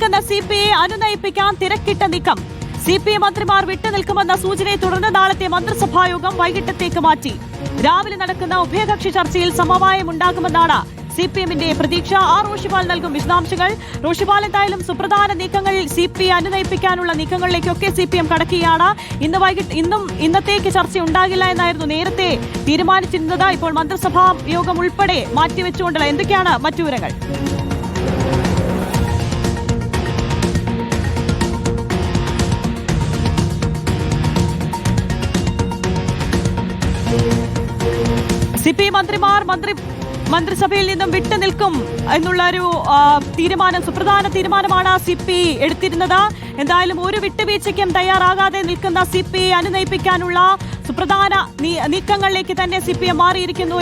നിൽക്കുന്ന CPI അനുനയിപ്പിക്കാൻ തിരക്കിട്ട നീക്കം. CPI മന്ത്രിമാർ വിട്ടുനിൽക്കുമെന്ന സൂചനയെ തുടർന്ന് നാളത്തെ മന്ത്രിസഭായോഗം വൈകിട്ടത്തേക്ക് മാറ്റി. രാവിലെ നടക്കുന്ന ഉഭയകക്ഷി ചർച്ചയിൽ സമവായം ഉണ്ടാകുമെന്നാണ് CPMന്റെ പ്രതീക്ഷ. റോഷിപാൽ നൽകും വിശദാംശങ്ങൾ. റോഷിപാൽ, എന്തായാലും സുപ്രധാന നീക്കങ്ങൾ CPI അനുനയിപ്പിക്കാനുള്ള നീക്കങ്ങളിലേക്കൊക്കെ CPM കടക്കുകയാണ്. ഇന്നത്തേക്ക് ചർച്ച ഉണ്ടാകില്ല എന്നായിരുന്നു നേരത്തെ തീരുമാനിച്ചിരുന്നത്. ഇപ്പോൾ മന്ത്രിസഭാ യോഗം ഉൾപ്പെടെ മാറ്റിവെച്ചുകൊണ്ടുള്ള എന്തൊക്കെയാണ് മറ്റു വിവരങ്ങൾ? CPI മന്ത്രിമാർ മന്ത്രിസഭയിൽ നിന്നും വിട്ടുനിൽക്കും എന്നുള്ള ഒരു സുപ്രധാന തീരുമാനമാണ് CPI എടുത്തിരുന്നത്. എന്തായാലും ഒരു വിട്ടുവീഴ്ചയ്ക്കും തയ്യാറാകാതെ നിൽക്കുന്ന CPI അനുനയിപ്പിക്കാനുള്ള സുപ്രധാന നീക്കങ്ങളിലേക്ക് തന്നെ CPM മാറിയിരിക്കുന്നു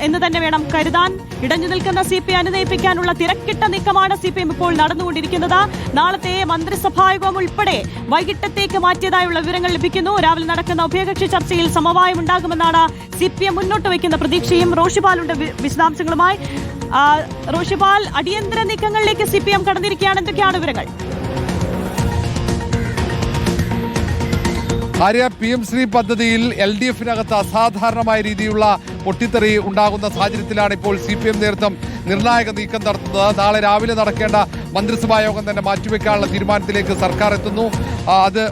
എന്ന് തന്നെ വേണം കരുതാൻ. ഇടഞ്ഞു നിൽക്കുന്ന CPI അനുനയിപ്പിക്കാനുള്ള തിരക്കിട്ട നീക്കമാണ് CPM ഇപ്പോൾ നടന്നുകൊണ്ടിരിക്കുന്നത്. നാളത്തെ മന്ത്രിസഭായോഗം ഉൾപ്പെടെ വൈകിട്ടത്തേക്ക് മാറ്റിയതായുള്ള വിവരങ്ങൾ ലഭിക്കുന്നു. രാവിലെ നടക്കുന്ന ഉഭയകക്ഷി ചർച്ചയിൽ സമവായം ഉണ്ടാകുമെന്നാണ് CPM മുന്നോട്ട് വയ്ക്കുന്ന പ്രതീക്ഷയും. റോഷിപാലുണ്ട് വിശദാംശങ്ങളുമായി. റോഷിപാൽ, അടിയന്തര നീക്കങ്ങളിലേക്ക് CPM കടന്നിരിക്കുകയാണ്. എന്തൊക്കെയാണ് വിവരങ്ങൾ? ആര്യ, PM ശ്രീ പദ്ധതിയിൽ LDF-നകത്ത് അസാധാരണമായ രീതിയിലുള്ള പൊട്ടിത്തെറി ഉണ്ടാകുന്ന സാഹചര്യത്തിലാണ് ഇപ്പോൾ CPM നേതൃത്വം നിർണായക നീക്കം നടത്തുന്നത്. നാളെ രാവിലെ നടക്കേണ്ട മന്ത്രിസഭാ യോഗം തന്നെ മാറ്റിവെക്കാനുള്ള തീരുമാനത്തിലേക്ക് സർക്കാർ എത്തുന്നു. അത്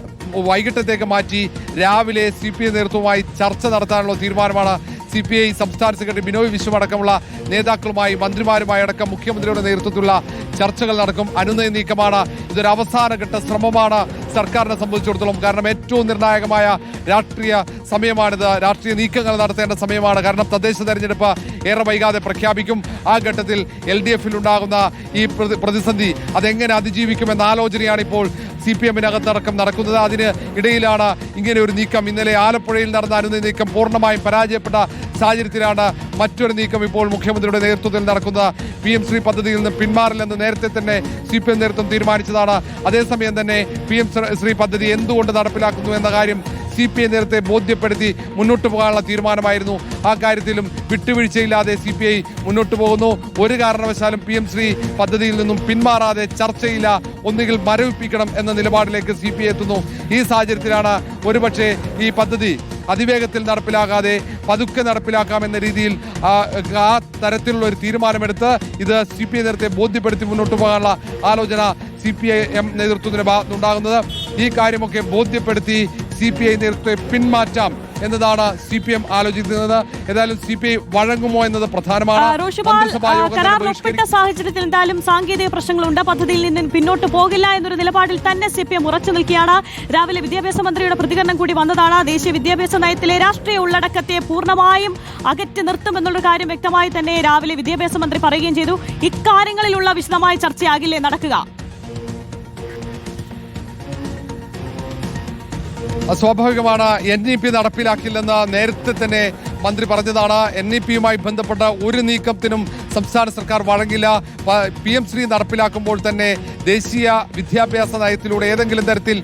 വൈകിട്ടത്തേക്ക് മാറ്റി രാവിലെ CPI നേതൃത്വവുമായി ചർച്ച നടത്താനുള്ള തീരുമാനമാണ്. CPI സംസ്ഥാന സെക്രട്ടറി ബിനോയ് വിശ്വം അടക്കമുള്ള നേതാക്കളുമായി മന്ത്രിമാരുമായി അടക്കം മുഖ്യമന്ത്രിയുടെ നേതൃത്വത്തിലുള്ള ചർച്ചകൾ നടക്കും. അനുനയ നീക്കമാണ്. ഇതൊരു അവസാനഘട്ട ശ്രമമാണ് സർക്കാരിനെ സംബന്ധിച്ചിടത്തോളം. കാരണം ഏറ്റവും നിർണായകമായ രാഷ്ട്രീയ സമയമാണിത്. രാഷ്ട്രീയ നീക്കങ്ങൾ നടത്തേണ്ട സമയമാണ്. കാരണം തദ്ദേശ തെരഞ്ഞെടുപ്പ് ഏറെ വൈകാതെ പ്രഖ്യാപിക്കും. ആ ഘട്ടത്തിൽ LDF-ൽ ഉണ്ടാകുന്ന ഈ പ്രതിസന്ധി അതെങ്ങനെ അതിജീവിക്കുമെന്ന ആലോചനയാണ് ഇപ്പോൾ CPM-നകത്തടക്കം നടക്കുന്നത്. അതിന് ഇടയിലാണ് ഇങ്ങനെ ഒരു നീക്കം. ഇന്നലെ ആലപ്പുഴയിൽ നടന്ന അനുനയ നീക്കം പൂർണ്ണമായും പരാജയപ്പെട്ട സാഹചര്യത്തിലാണ് മറ്റൊരു നീക്കം ഇപ്പോൾ മുഖ്യമന്ത്രിയുടെ നേതൃത്വത്തിൽ നടക്കുന്നത്. PM ശ്രീ പദ്ധതിയിൽ നിന്ന് പിന്മാറില്ലെന്ന് നേരത്തെ തന്നെ CPM നേതൃത്വം തീരുമാനിച്ചതാണ്. അതേസമയം തന്നെ PM ശ്രീ പദ്ധതി എന്തുകൊണ്ട് നടപ്പിലാക്കുന്നു എന്ന കാര്യം CPI നേരത്തെ ബോധ്യപ്പെടുത്തി മുന്നോട്ട് പോകാനുള്ള തീരുമാനമായിരുന്നു. ആ കാര്യത്തിലും വിട്ടുവീഴ്ചയില്ലാതെ CPI മുന്നോട്ട് പോകുന്നു. ഒരു കാരണവശാലും PM ശ്രീ പദ്ധതിയിൽ നിന്നും പിന്മാറാതെ ചർച്ചയില്ല, ഒന്നുകിൽ മരവിപ്പിക്കണം എന്ന നിലപാടിലേക്ക് CPI എത്തുന്നു. ഈ സാഹചര്യത്തിലാണ് ഒരുപക്ഷെ ഈ പദ്ധതി അതിവേഗത്തിൽ നടപ്പിലാകാതെ പതുക്കെ നടപ്പിലാക്കാമെന്ന രീതിയിൽ ആ തരത്തിലുള്ള ഒരു തീരുമാനമെടുത്ത് ഇത് CPI നേരത്തെ ബോധ്യപ്പെടുത്തി മുന്നോട്ട് പോകാനുള്ള ആലോചന CPIM നേതൃത്വത്തിന്റെ ഭാഗത്തുനിന്നുണ്ടാകുന്നത്. ഈ കാര്യമൊക്കെ ബോധ്യപ്പെടുത്തി CPI നേതൃത്വത്തെ പിന്മാറ്റാം എന്നതാണ് CPM ആലോചിക്കുന്നത്. ഏതായാലും CPI വഴങ്ങുമോ എന്നത് പ്രധാനമാണ്. ഒപ്പിട്ട സാഹചര്യത്തിൽ എന്തായാലും സാങ്കേതിക പ്രശ്നങ്ങളുണ്ട്. പദ്ധതിയിൽ നിന്ന് പിന്നോട്ട് പോകില്ല എന്നൊരു നിലപാടിൽ തന്നെ CPM ഉറച്ചു നിൽക്കുകയാണ്. രാവിലെ വിദ്യാഭ്യാസ മന്ത്രിയുടെ പ്രതികരണം കൂടി വന്നതാണ്. ദേശീയ വിദ്യാഭ്യാസ നയത്തിലെ രാഷ്ട്രീയ ഉള്ളടക്കത്തെ പൂർണ്ണമായും അകറ്റി നിർത്തുമെന്നുള്ള കാര്യം വ്യക്തമായി തന്നെ രാവിലെ വിദ്യാഭ്യാസ മന്ത്രി പറയുകയും ചെയ്തു. ഇക്കാര്യങ്ങളിലുള്ള വിശദമായ ചർച്ചയാകില്ലേ നടക്കുക? സ്വാഭാവികമാണ്. NEP നടപ്പിലാക്കില്ലെന്ന് നേരത്തെ തന്നെ മന്ത്രി പറഞ്ഞതാണ്. NEP-യുമായി ബന്ധപ്പെട്ട ഒരു നീക്കത്തിനും സംസ്ഥാന സർക്കാർ വഴങ്ങില്ല. PM ശ്രീ നടപ്പിലാക്കുമ്പോൾ തന്നെ ദേശീയ വിദ്യാഭ്യാസ നയത്തിലൂടെ ഏതെങ്കിലും തരത്തിൽ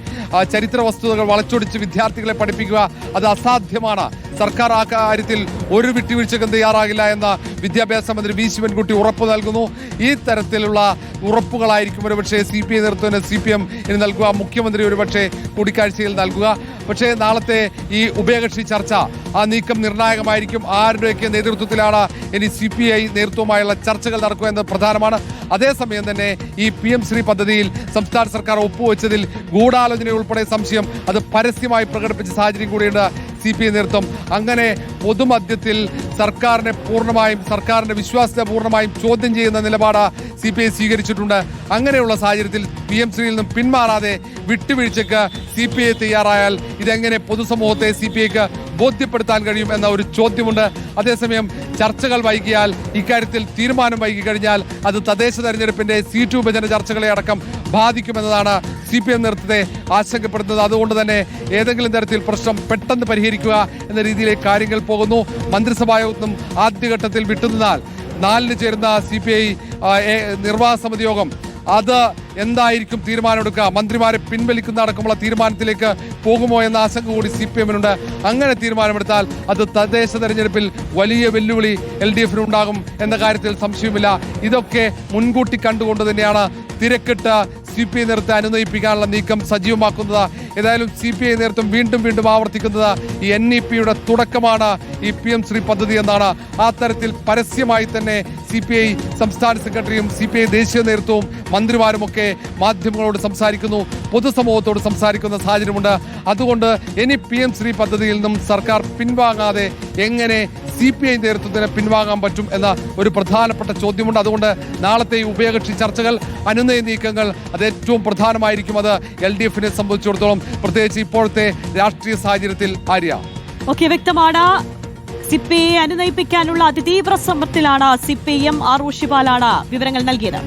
ചരിത്ര വസ്തുതകൾ വളച്ചൊടിച്ച് വിദ്യാർത്ഥികളെ പഠിപ്പിക്കുക അത് അസാധ്യമാണ്. സർക്കാർ ആ കാര്യത്തിൽ ഒരു വിട്ടുവീഴ്ചക്കും തയ്യാറാകില്ല എന്ന വിദ്യാഭ്യാസ മന്ത്രി വി ശിവൻകുട്ടി ഉറപ്പ് നൽകുന്നു. ഈ തരത്തിലുള്ള ഉറപ്പുകളായിരിക്കും ഒരുപക്ഷെ CPI നേതൃത്വത്തിന് CPM ഇനി നൽകുക. മുഖ്യമന്ത്രി ഒരുപക്ഷെ കൂടിക്കാഴ്ചയിൽ നൽകുക. പക്ഷേ നാളത്തെ ഈ ഉഭയകക്ഷി ചർച്ച ആ നീക്കം നിർണായകമായിരിക്കും. ആരുടെയൊക്കെ നേതൃത്വത്തിലാണ് ഇനി CPI നേതൃത്വവുമായുള്ള ചർച്ചകൾ നടക്കുക എന്നത് പ്രധാനമാണ്. അതേസമയം തന്നെ ഈ PM ശ്രീ പദ്ധതിയിൽ സംസ്ഥാന സർക്കാർ ഒപ്പുവെച്ചതിൽ ഗൂഢാലോചന ഉൾപ്പെടെ സംശയം അത് പരസ്യമായി പ്രകടിപ്പിച്ച സാഹചര്യം കൂടിയുണ്ട് CPI നേതൃത്വം. അങ്ങനെ പൊതുമധ്യത്തിൽ സർക്കാരിന്റെ വിശ്വാസ്യത പൂർണ്ണമായും ചോദ്യം ചെയ്യുന്ന നിലപാട് CPI സ്വീകരിച്ചിട്ടുണ്ട്. അങ്ങനെയുള്ള സാഹചര്യത്തിൽ PM ശ്രീയിൽ നിന്നും പിന്മാറാതെ വിട്ടുവീഴ്ചയ്ക്ക് CPI തയ്യാറായാൽ ഇതെങ്ങനെ പൊതുസമൂഹത്തെ CPIക്ക് ബോധ്യപ്പെടുത്താൻ കഴിയും എന്ന ഒരു ചോദ്യമുണ്ട്. അതേസമയം ചർച്ചകൾ വൈകിയാൽ, ഇക്കാര്യത്തിൽ തീരുമാനം വൈകിക്കഴിഞ്ഞാൽ അത് തദ്ദേശ തെരഞ്ഞെടുപ്പിന്റെ സീറ്റ് വിഭജന ചർച്ചകളെ അടക്കം ബാധിക്കുമെന്നതാണ് CPM നേതൃത്വത്തെ ആശങ്കപ്പെടുന്നത്. അതുകൊണ്ട് തന്നെ ഏതെങ്കിലും തരത്തിൽ പ്രശ്നം പെട്ടെന്ന് പരിഹരിക്കുക എന്ന രീതിയിലേക്ക് കാര്യങ്ങൾ പോകുന്നു. മന്ത്രിസഭായോഗം ആദ്യഘട്ടത്തിൽ വിട്ടുനിന്നാൽ 4-ന് ചേരുന്ന CPI നിർവാഹക സമിതി യോഗം അത് എന്തായിരിക്കും തീരുമാനമെടുക്കുക, മന്ത്രിമാരെ പിൻവലിക്കുന്ന അടക്കമുള്ള തീരുമാനത്തിലേക്ക് പോകുമോ എന്ന ആശങ്ക കൂടി CPM-നുണ്ട്. അങ്ങനെ തീരുമാനമെടുത്താൽ അത് തദ്ദേശ തെരഞ്ഞെടുപ്പിൽ വലിയ വെല്ലുവിളി LDF-ന് ഉണ്ടാകും എന്ന കാര്യത്തിൽ സംശയമില്ല. ഇതൊക്കെ മുൻകൂട്ടി കണ്ടുകൊണ്ട് തന്നെയാണ് തിരക്കിട്ട് CPI നേതൃത്വത്തെ അനുനയിപ്പിക്കാനുള്ള നീക്കം സജീവമാക്കുന്നത്. ഏതായാലും CPI നേതൃത്വം വീണ്ടും ആവർത്തിക്കുന്നത് ഈ NEP-യുടെ തുടക്കമാണ് ഈ PM ശ്രീ പദ്ധതി എന്നാണ്. ആ തരത്തിൽ പരസ്യമായി തന്നെ CPI സംസ്ഥാന സെക്രട്ടറിയും CPI ദേശീയ നേതൃത്വവും മന്ത്രിമാരുമൊക്കെ മാധ്യമങ്ങളോട് സംസാരിക്കുന്നു, പൊതുസമൂഹത്തോട് സംസാരിക്കുന്ന സാഹചര്യമുണ്ട്. അതുകൊണ്ട് ഇനി PM ശ്രീ പദ്ധതിയിൽ നിന്നും സർക്കാർ പിൻവാങ്ങാതെ എങ്ങനെ CPI നേതൃത്വത്തിന് പിൻവാങ്ങാൻ പറ്റും എന്ന ഒരു പ്രധാനപ്പെട്ട ചോദ്യമുണ്ട്. അതുകൊണ്ട് നാളത്തെ ഈ ഉഭയകക്ഷി ചർച്ചകൾ, അനുനയ നീക്കങ്ങൾ അത് ഏറ്റവും പ്രധാനമായിരിക്കും. അത് LDF-നെ സംബന്ധിച്ചിടത്തോളം, പ്രത്യേകിച്ച് ഇപ്പോഴത്തെ രാഷ്ട്രീയ സാഹചര്യത്തിൽ. ആര്യ, ഓക്കെ, വ്യക്തമാണ്. CPI അനുനയിപ്പിക്കാനുള്ള അതിതീവ്ര ശ്രമത്തിലാണ് CPM. ആർ. ഊഷിപാലാണ് വിവരങ്ങൾ നൽകിയത്.